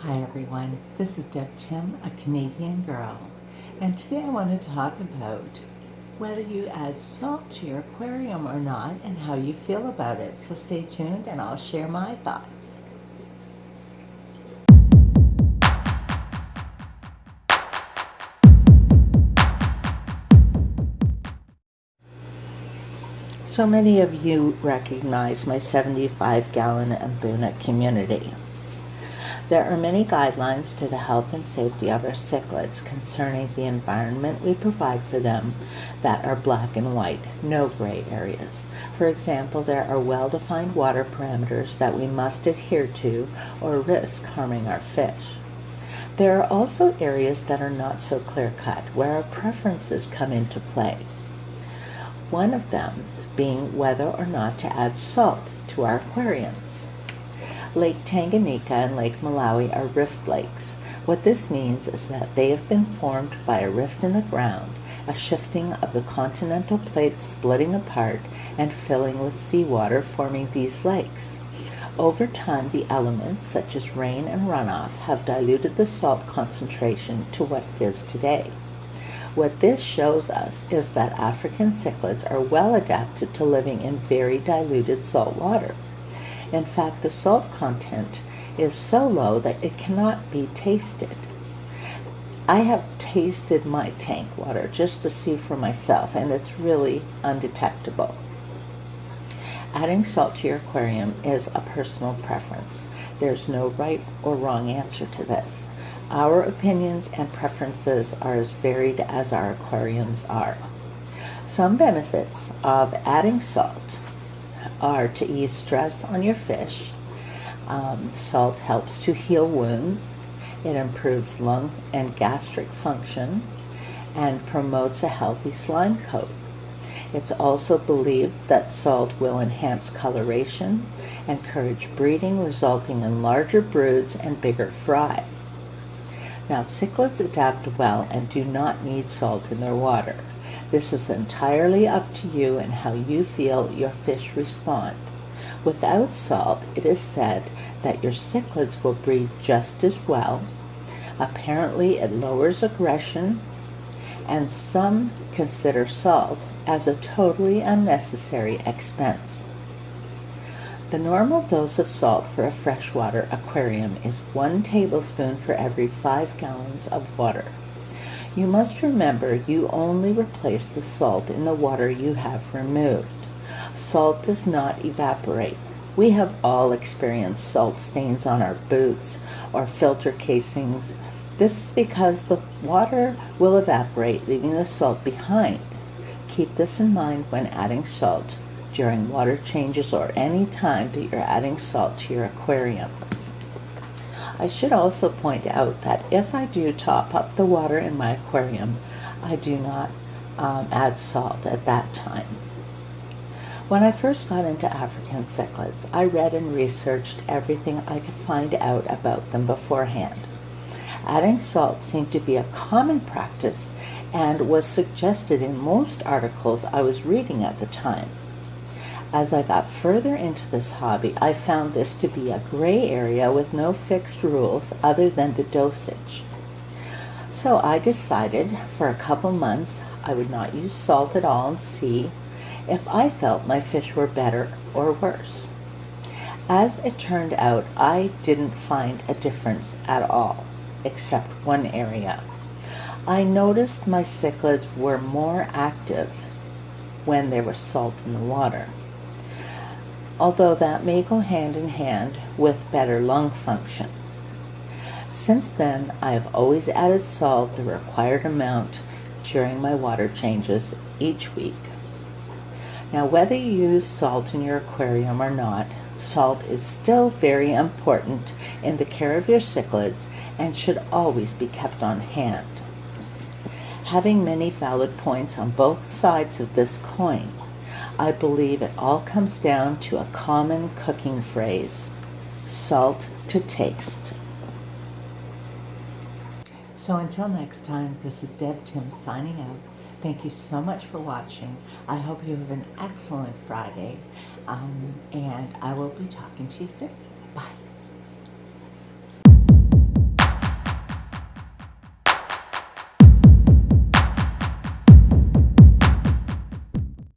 Hi everyone, this is Deb Tim, a Canadian girl, and today I want to talk about whether you add salt to your aquarium or not and how you feel about it. So stay tuned and I'll share my thoughts. So many of you recognize my 75-gallon Mbuna community. There are many guidelines to the health and safety of our cichlids concerning the environment we provide for them that are black and white, no gray areas. For example, there are well-defined water parameters that we must adhere to or risk harming our fish. There are also areas that are not so clear-cut, where our preferences come into play. One of them being whether or not to add salt to our aquariums. Lake Tanganyika and Lake Malawi are rift lakes. What this means is that they have been formed by a rift in the ground, a shifting of the continental plates splitting apart and filling with seawater, forming these lakes. Over time, the elements, such as rain and runoff, have diluted the salt concentration to what it is today. What this shows us is that African cichlids are well adapted to living in very diluted salt water. In fact, the salt content is so low that it cannot be tasted. I have tasted my tank water just to see for myself, and it's really undetectable. Adding salt to your aquarium is a personal preference. There's no right or wrong answer to this. Our opinions and preferences are as varied as our aquariums are. Some benefits of adding salt are to ease stress on your fish. Salt helps to heal wounds. It improves lung and gastric function and promotes a healthy slime coat. It's also believed that salt will enhance coloration, encourage breeding, resulting in larger broods and bigger fry. Now, cichlids adapt well and do not need salt in their water. This is entirely up to you and how you feel your fish respond. Without salt, it is said that your cichlids will breed just as well. Apparently, it lowers aggression, and some consider salt as a totally unnecessary expense. The normal dose of salt for a freshwater aquarium is 1 tablespoon for every 5 gallons of water. You must remember you only replace the salt in the water you have removed. Salt does not evaporate. We have all experienced salt stains on our boots or filter casings. This is because the water will evaporate, leaving the salt behind. Keep this in mind when adding salt during water changes or any time that you're adding salt to your aquarium. I should also point out that if I do top up the water in my aquarium, I do not add salt at that time. When I first got into African cichlids, I read and researched everything I could find out about them beforehand. Adding salt seemed to be a common practice and was suggested in most articles I was reading at the time. As I got further into this hobby, I found this to be a gray area with no fixed rules other than the dosage. So I decided for a couple months I would not use salt at all and see if I felt my fish were better or worse. As it turned out, I didn't find a difference at all, except one area. I noticed my cichlids were more active when there was salt in the water, although that may go hand in hand with better lung function. Since then, I have always added salt the required amount during my water changes each week. Now, whether you use salt in your aquarium or not, salt is still very important in the care of your cichlids and should always be kept on hand. Having many valid points on both sides of this coin, I believe it all comes down to a common cooking phrase: salt to taste. So until next time, this is Deb Tim signing out. Thank you so much for watching. I hope you have an excellent Friday, and I will be talking to you soon.